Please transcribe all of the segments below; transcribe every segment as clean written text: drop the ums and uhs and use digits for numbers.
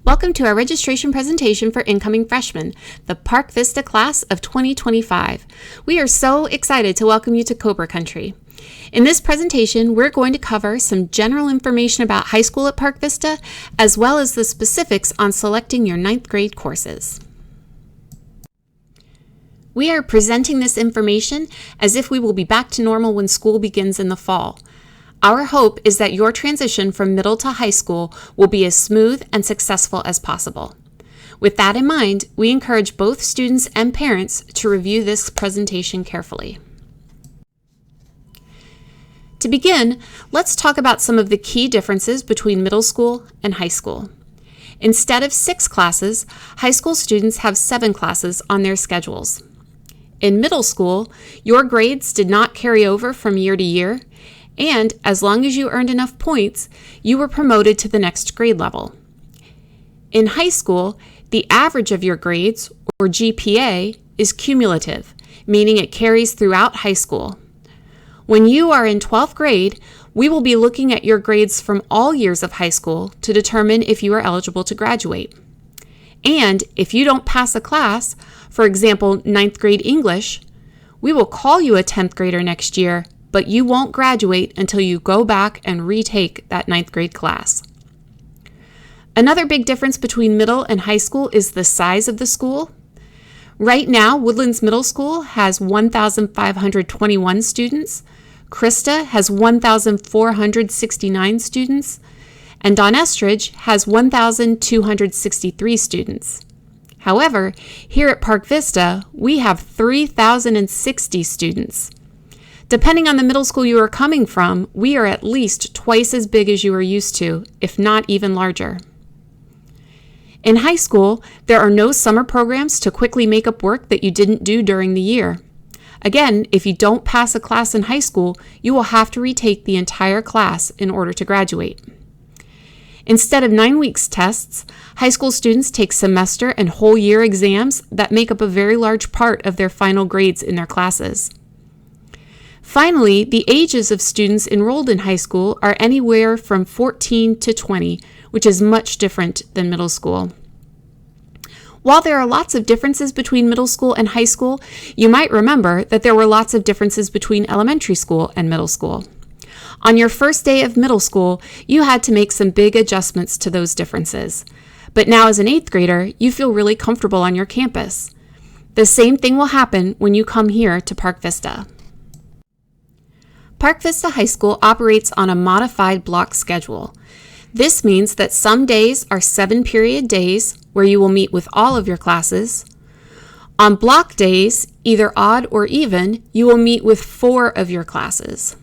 Welcome to our registration presentation for incoming freshmen, the Park Vista class of 2025. We are so excited to welcome you to Cobra Country. In this presentation, we're going to cover some general information about high school at Park Vista, as well as the specifics on selecting your 9th grade courses. We are presenting this information as if we will be back to normal when school begins in the fall. Our hope is that your transition from middle to high school will be as smooth and successful as possible. With that in mind, we encourage both students and parents to review this presentation carefully. To begin, let's talk about some of the key differences between middle school and high school. Instead of 6 classes, high school students have 7 classes on their schedules. In middle school, your grades did not carry over from year to year, and as long as you earned enough points, you were promoted to the next grade level. In high school, the average of your grades, or GPA, is cumulative, meaning it carries throughout high school. When you are in 12th grade, we will be looking at your grades from all years of high school to determine if you are eligible to graduate. And if you don't pass a class, for example, 9th grade English, we will call you a 10th grader next year, but you won't graduate until you go back and retake that 9th grade class. Another big difference between middle and high school is the size of the school. Right now, Woodlands Middle School has 1,521 students, Krista has 1,469 students, and Don Estridge has 1,263 students. However, here at Park Vista, we have 3,060 students. Depending on the middle school you are coming from, we are at least twice as big as you are used to, if not even larger. In high school, there are no summer programs to quickly make up work that you didn't do during the year. Again, if you don't pass a class in high school, you will have to retake the entire class in order to graduate. Instead of 9 weeks tests, high school students take semester and whole year exams that make up a very large part of their final grades in their classes. Finally, the ages of students enrolled in high school are anywhere from 14 to 20, which is much different than middle school. While there are lots of differences between middle school and high school, you might remember that there were lots of differences between elementary school and middle school. On your first day of middle school, you had to make some big adjustments to those differences. But now as an 8th grader, you feel really comfortable on your campus. The same thing will happen when you come here to Park Vista. Park Vista High School operates on a modified block schedule. This means that some days are 7-period days where you will meet with all of your classes. On block days, either odd or even, you will meet with 4 of your classes.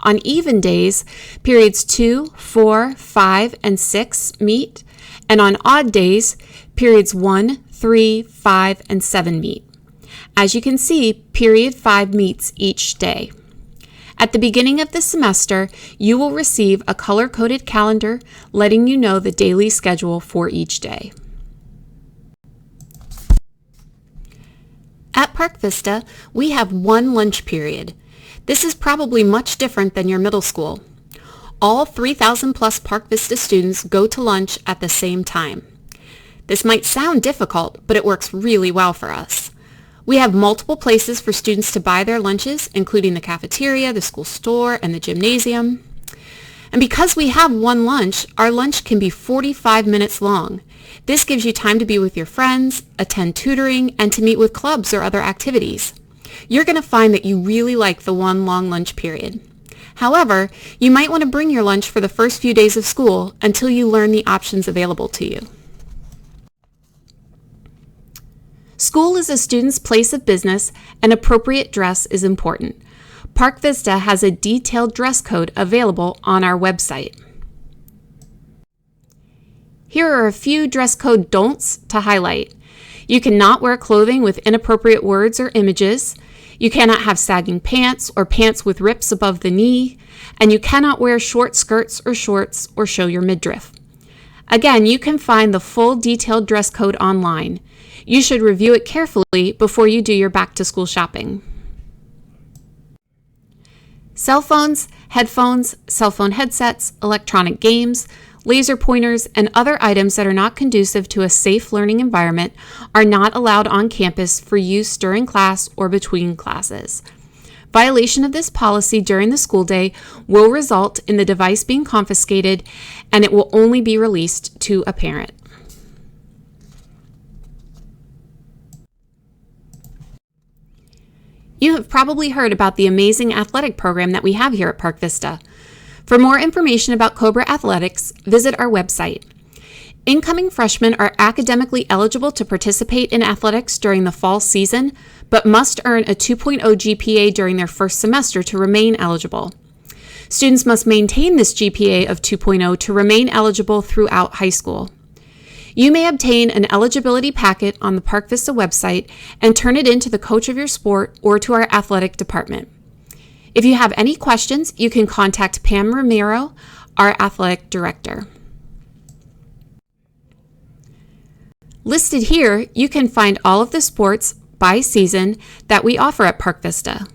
On even days, periods 2, 4, 5, and 6 meet, and on odd days, periods 1, 3, 5, and 7 meet. As you can see, period 5 meets each day. At the beginning of the semester, you will receive a color-coded calendar letting you know the daily schedule for each day. At Park Vista, we have 1 lunch period. This is probably much different than your middle school. All 3,000 plus Park Vista students go to lunch at the same time. This might sound difficult, but it works really well for us. We have multiple places for students to buy their lunches, including the cafeteria, the school store, and the gymnasium. And because we have 1 lunch, our lunch can be 45 minutes long. This gives you time to be with your friends, attend tutoring, and to meet with clubs or other activities. You're going to find that you really like the 1 long lunch period. However, you might want to bring your lunch for the first few days of school until you learn the options available to you. School is a student's place of business, and appropriate dress is important. Park Vista has a detailed dress code available on our website. Here are a few dress code don'ts to highlight. You cannot wear clothing with inappropriate words or images. You cannot have sagging pants or pants with rips above the knee, and you cannot wear short skirts or shorts or show your midriff. Again, you can find the full detailed dress code online. You should review it carefully before you do your back-to-school shopping. Cell phones, headphones, cell phone headsets, electronic games, laser pointers, and other items that are not conducive to a safe learning environment are not allowed on campus for use during class or between classes. Violation of this policy during the school day will result in the device being confiscated, and it will only be released to a parent. You have probably heard about the amazing athletic program that we have here at Park Vista. For more information about Cobra Athletics, visit our website. Incoming freshmen are academically eligible to participate in athletics during the fall season, but must earn a 2.0 GPA during their first semester to remain eligible. Students must maintain this GPA of 2.0 to remain eligible throughout high school. You may obtain an eligibility packet on the Park Vista website and turn it in to the coach of your sport or to our athletic department. If you have any questions, you can contact Pam Ramiro, our athletic director. Listed here, you can find all of the sports by season that we offer at Park Vista.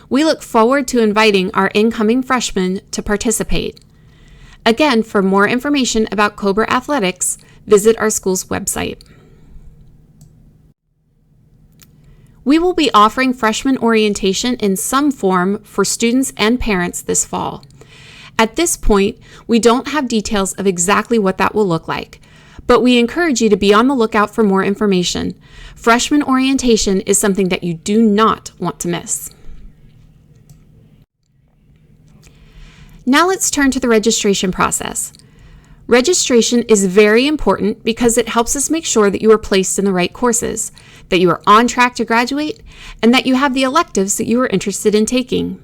We look forward to inviting our incoming freshmen to participate. Again, for more information about Cobra Athletics, visit our school's website. We will be offering freshman orientation in some form for students and parents this fall. At this point, we don't have details of exactly what that will look like, but we encourage you to be on the lookout for more information. Freshman orientation is something that you do not want to miss. Now let's turn to the registration process. Registration is very important because it helps us make sure that you are placed in the right courses, that you are on track to graduate, and that you have the electives that you are interested in taking.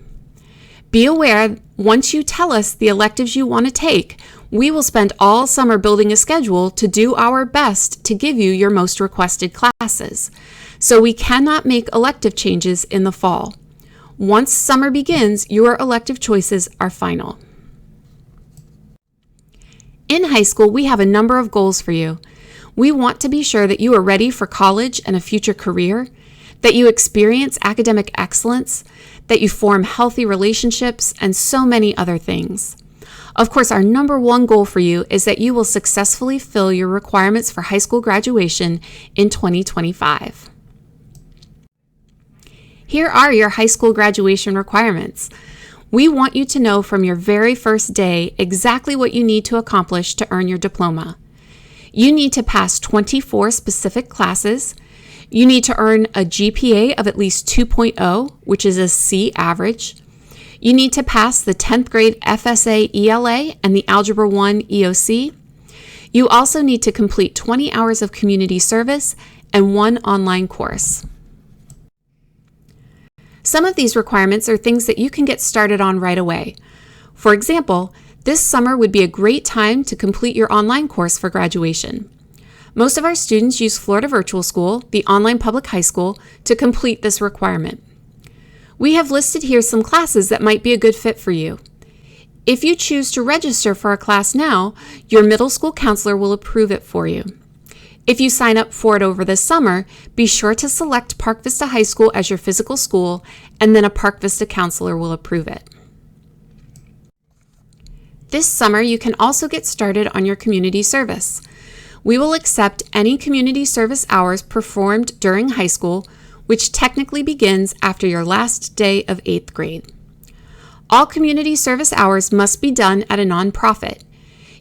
Be aware, once you tell us the electives you want to take, we will spend all summer building a schedule to do our best to give you your most requested classes. So we cannot make elective changes in the fall. Once summer begins, your elective choices are final. In high school, we have a number of goals for you. We want to be sure that you are ready for college and a future career, that you experience academic excellence, that you form healthy relationships, and so many other things. Of course, our number one goal for you is that you will successfully fill your requirements for high school graduation in 2025. Here are your high school graduation requirements. We want you to know from your very first day exactly what you need to accomplish to earn your diploma. You need to pass 24 specific classes. You need to earn a GPA of at least 2.0, which is a C average. You need to pass the 10th grade FSA ELA and the Algebra 1 EOC. You also need to complete 20 hours of community service and 1 online course. Some of these requirements are things that you can get started on right away. For example, this summer would be a great time to complete your online course for graduation. Most of our students use Florida Virtual School, the online public high school, to complete this requirement. We have listed here some classes that might be a good fit for you. If you choose to register for a class now, your middle school counselor will approve it for you. If you sign up for it over the summer, be sure to select Park Vista High School as your physical school, and then a Park Vista counselor will approve it. This summer, you can also get started on your community service. We will accept any community service hours performed during high school, which technically begins after your last day of 8th grade. All community service hours must be done at a nonprofit.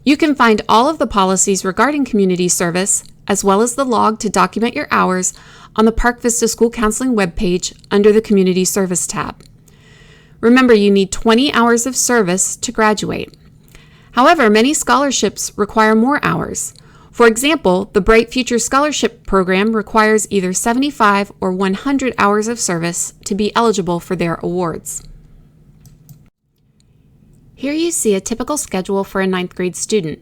You can find all of the policies regarding community service, as well as the log to document your hours, on the Park Vista School Counseling webpage under the Community Service tab. Remember, you need 20 hours of service to graduate. However, many scholarships require more hours. For example, the Bright Future Scholarship Program requires either 75 or 100 hours of service to be eligible for their awards. Here you see a typical schedule for a 9th grade student.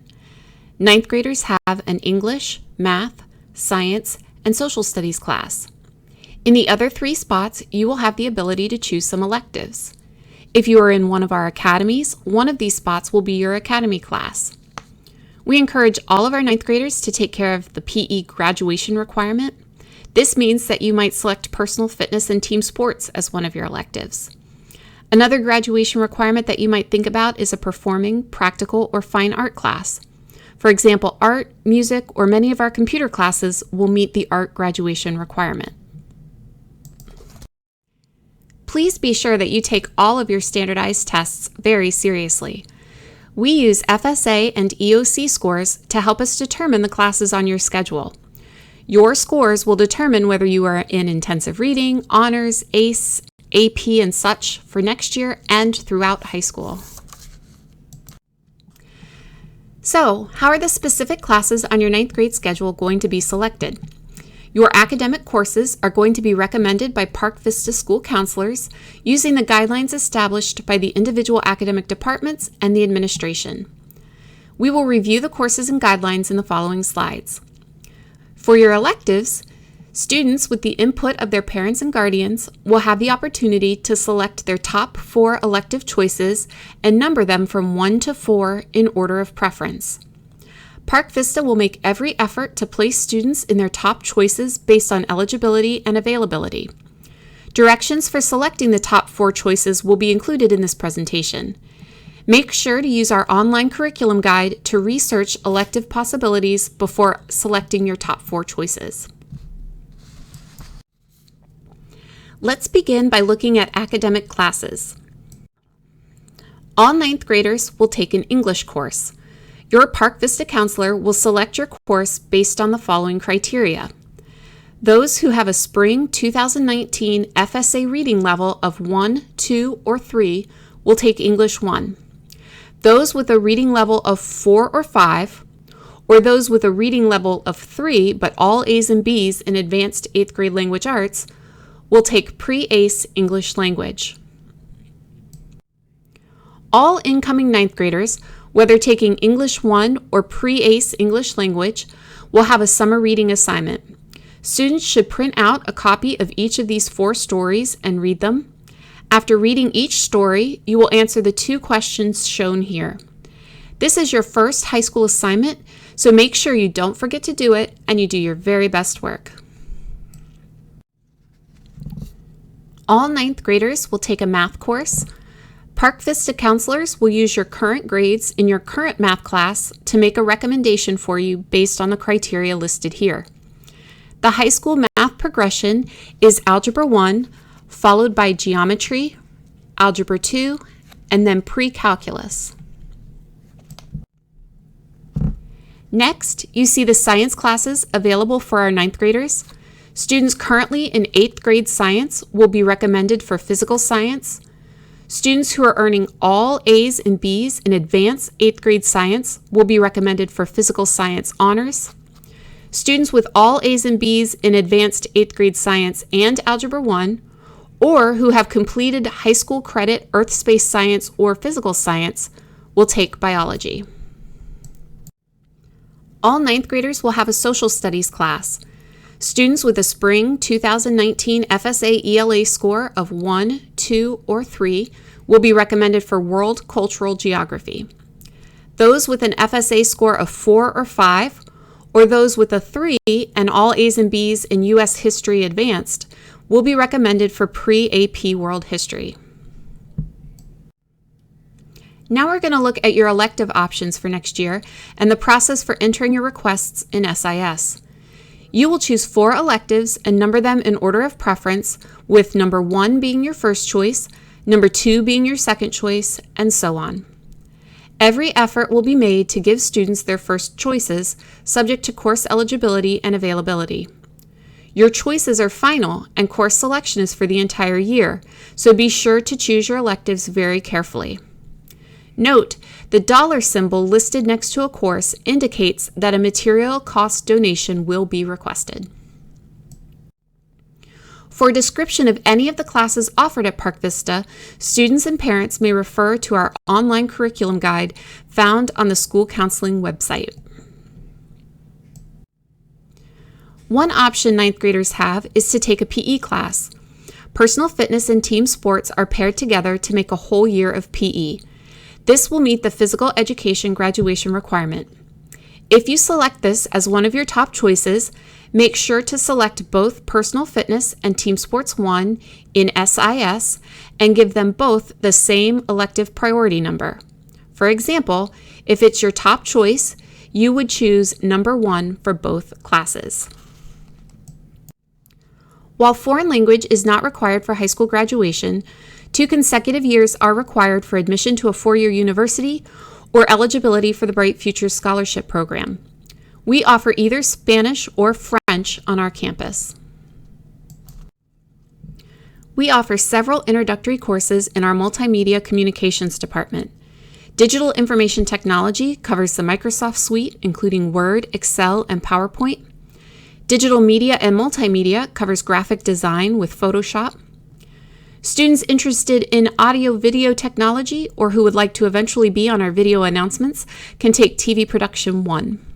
9th graders have an English, math, science, and social studies class. In the other 3 spots, you will have the ability to choose some electives. If you are in one of our academies, one of these spots will be your academy class. We encourage all of our 9th graders to take care of the PE graduation requirement. This means that you might select personal fitness and team sports as one of your electives. Another graduation requirement that you might think about is a performing, practical, or fine art class. For example, art, music, or many of our computer classes will meet the art graduation requirement. Please be sure that you take all of your standardized tests very seriously. We use FSA and EOC scores to help us determine the classes on your schedule. Your scores will determine whether you are in intensive reading, honors, ACE, AP, and such for next year and throughout high school. So, how are the specific classes on your 9th grade schedule going to be selected? Your academic courses are going to be recommended by Park Vista school counselors using the guidelines established by the individual academic departments and the administration. We will review the courses and guidelines in the following slides. For your electives, students with the input of their parents and guardians will have the opportunity to select their top 4 elective choices and number them from 1 to 4 in order of preference. Park Vista will make every effort to place students in their top choices based on eligibility and availability. Directions for selecting the top 4 choices will be included in this presentation. Make sure to use our online curriculum guide to research elective possibilities before selecting your top 4 choices. Let's begin by looking at academic classes. All 9th graders will take an English course. Your Park Vista counselor will select your course based on the following criteria. Those who have a spring 2019 FSA reading level of 1, 2, or 3 will take English 1. Those with a reading level of 4 or 5, or those with a reading level of 3 but all A's and B's in advanced 8th grade language arts, will take pre-ACE English language. All incoming 9th graders, whether taking English 1 or pre-ACE English language, will have a summer reading assignment. Students should print out a copy of each of these 4 stories and read them. After reading each story, you will answer the 2 questions shown here. This is your first high school assignment, so make sure you don't forget to do it and you do your very best work. All 9th graders will take a math course. Park Vista counselors will use your current grades in your current math class to make a recommendation for you based on the criteria listed here. The high school math progression is Algebra 1, followed by Geometry, Algebra 2, and then Pre-Calculus. Next, you see the science classes available for our 9th graders. Students currently in 8th grade science will be recommended for physical science. Students who are earning all A's and B's in advanced 8th grade science will be recommended for physical science honors. Students with all A's and B's in advanced 8th grade science and Algebra 1, or who have completed high school credit earth space science or physical science, will take biology. All 9th graders will have a social studies class. Students with a spring 2019 FSA ELA score of 1, 2, or 3 will be recommended for World Cultural Geography. Those with an FSA score of 4 or 5, or those with a 3 and all A's and B's in U.S. History Advanced, will be recommended for Pre-AP World History. Now we're going to look at your elective options for next year and the process for entering your requests in SIS. You will choose 4 electives and number them in order of preference, with number 1 being your first choice, number 2 being your second choice, and so on. Every effort will be made to give students their first choices, subject to course eligibility and availability. Your choices are final and course selection is for the entire year, so be sure to choose your electives very carefully. Note, the dollar symbol listed next to a course indicates that a material cost donation will be requested. For a description of any of the classes offered at Park Vista, students and parents may refer to our online curriculum guide found on the school counseling website. One option 9th graders have is to take a PE class. Personal fitness and team sports are paired together to make a whole year of PE. This will meet the physical education graduation requirement. If you select this as one of your top choices, make sure to select both Personal Fitness and Team Sports 1 in SIS and give them both the same elective priority number. For example, if it's your top choice, you would choose number 1 for both classes. While foreign language is not required for high school graduation, 2 consecutive years are required for admission to a 4-year university or eligibility for the Bright Futures Scholarship Program. We offer either Spanish or French on our campus. We offer several introductory courses in our Multimedia Communications Department. Digital Information Technology covers the Microsoft Suite, including Word, Excel, and PowerPoint. Digital Media and Multimedia covers graphic design with Photoshop. Students interested in audio-video technology or who would like to eventually be on our video announcements can take TV Production 1.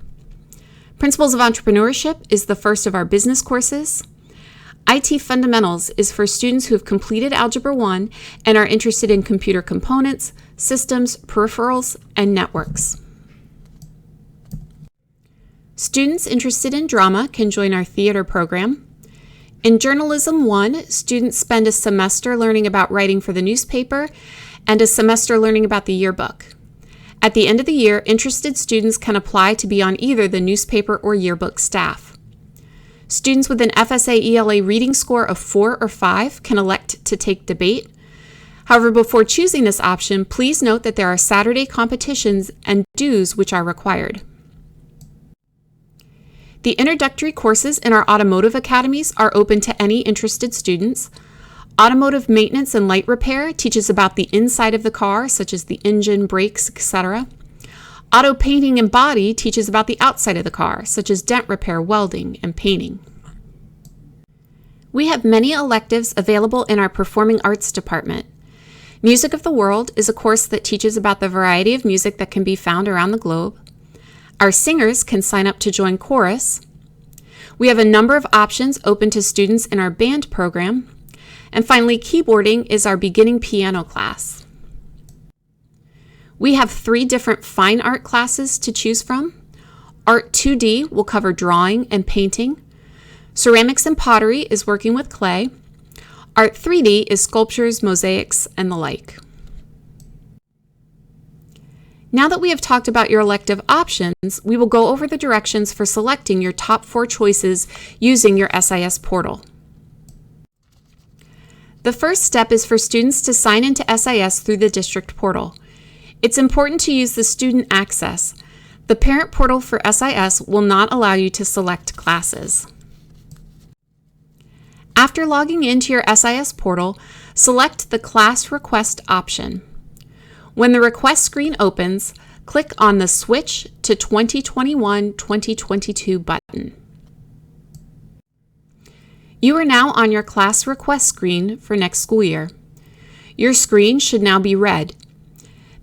Principles of Entrepreneurship is the first of our business courses. IT Fundamentals is for students who have completed Algebra 1 and are interested in computer components, systems, peripherals, and networks. Students interested in drama can join our theater program. In Journalism 1, students spend a semester learning about writing for the newspaper and a semester learning about the yearbook. At the end of the year, interested students can apply to be on either the newspaper or yearbook staff. Students with an FSA ELA reading score of 4 or 5 can elect to take debate. However, before choosing this option, please note that there are Saturday competitions and dues which are required. The introductory courses in our automotive academies are open to any interested students. Automotive maintenance and light repair teaches about the inside of the car, such as the engine, brakes, etc. Auto painting and body teaches about the outside of the car, such as dent repair, welding, and painting. We have many electives available in our Performing Arts department. Music of the World is a course that teaches about the variety of music that can be found around the globe. Our singers can sign up to join chorus. We have a number of options open to students in our band program. And finally, keyboarding is our beginning piano class. We have 3 different fine art classes to choose from. Art 2D will cover drawing and painting. Ceramics and pottery is working with clay. Art 3D is sculptures, mosaics, and the like. Now that we have talked about your elective options, we will go over the directions for selecting your top 4 choices using your SIS portal. The first step is for students to sign into SIS through the district portal. It's important to use the student access. The parent portal for SIS will not allow you to select classes. After logging into your SIS portal, select the Class Request option. When the request screen opens, click on the Switch to 2021-2022 button. You are now on your class request screen for next school year. Your screen should now be red.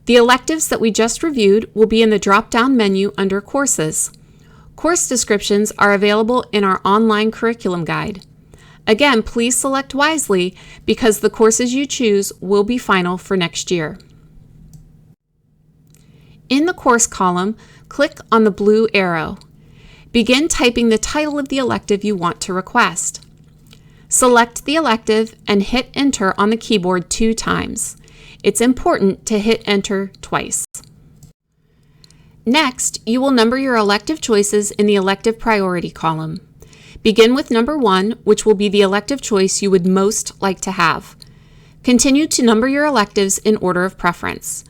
The electives that we just reviewed will be in the drop-down menu under Courses. Course descriptions are available in our online curriculum guide. Again, please select wisely because the courses you choose will be final for next year. In the course column, click on the blue arrow. Begin typing the title of the elective you want to request. Select the elective and hit Enter on the keyboard 2 times. It's important to hit Enter twice. Next, you will number your elective choices in the elective priority column. Begin with number 1, which will be the elective choice you would most like to have. Continue to number your electives in order of preference.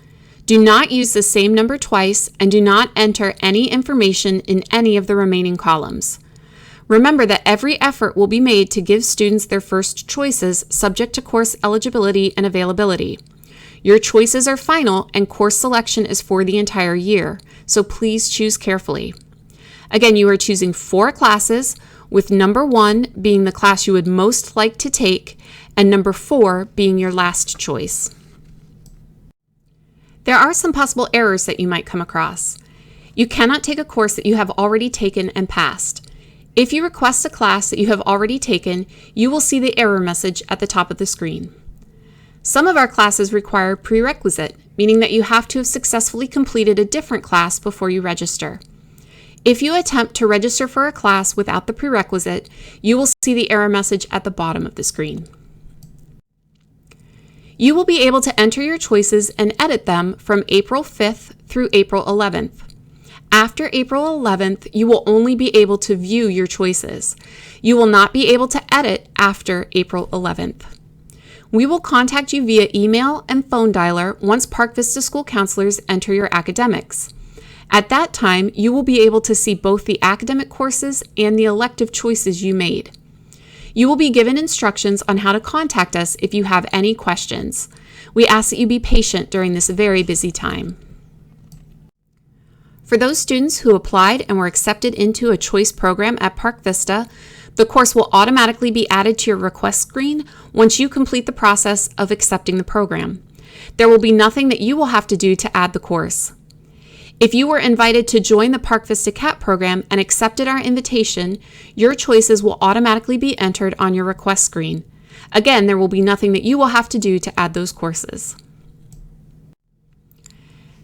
Do not use the same number twice and do not enter any information in any of the remaining columns. Remember that every effort will be made to give students their first choices subject to course eligibility and availability. Your choices are final and course selection is for the entire year, so please choose carefully. Again, you are choosing 4 classes, with number 1 being the class you would most like to take and number 4 being your last choice. There are some possible errors that you might come across. You cannot take a course that you have already taken and passed. If you request a class that you have already taken, you will see the error message at the top of the screen. Some of our classes require prerequisite, meaning that you have to have successfully completed a different class before you register. If you attempt to register for a class without the prerequisite, you will see the error message at the bottom of the screen. You will be able to enter your choices and edit them from April 5th through April 11th. After April 11th, you will only be able to view your choices. You will not be able to edit after April 11th. We will contact you via email and phone dialer once Park Vista school counselors enter your academics. At that time, you will be able to see both the academic courses and the elective choices you made. You will be given instructions on how to contact us if you have any questions. We ask that you be patient during this very busy time. For those students who applied and were accepted into a choice program at Park Vista, the course will automatically be added to your request screen once you complete the process of accepting the program. There will be nothing that you will have to do to add the course. If you were invited to join the Park Vista CAP program and accepted our invitation, your choices will automatically be entered on your request screen. Again, there will be nothing that you will have to do to add those courses.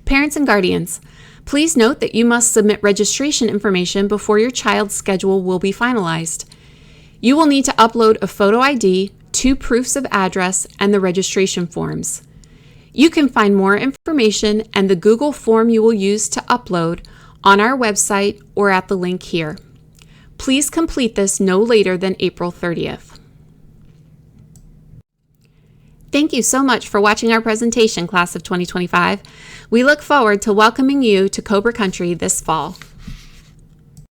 Parents and guardians, please note that you must submit registration information before your child's schedule will be finalized. You will need to upload a photo ID, 2 proofs of address, and the registration forms. You can find more information and the Google form you will use to upload on our website or at the link here. Please complete this no later than April 30th. Thank you so much for watching our presentation, Class of 2025. We look forward to welcoming you to Cobra Country this fall.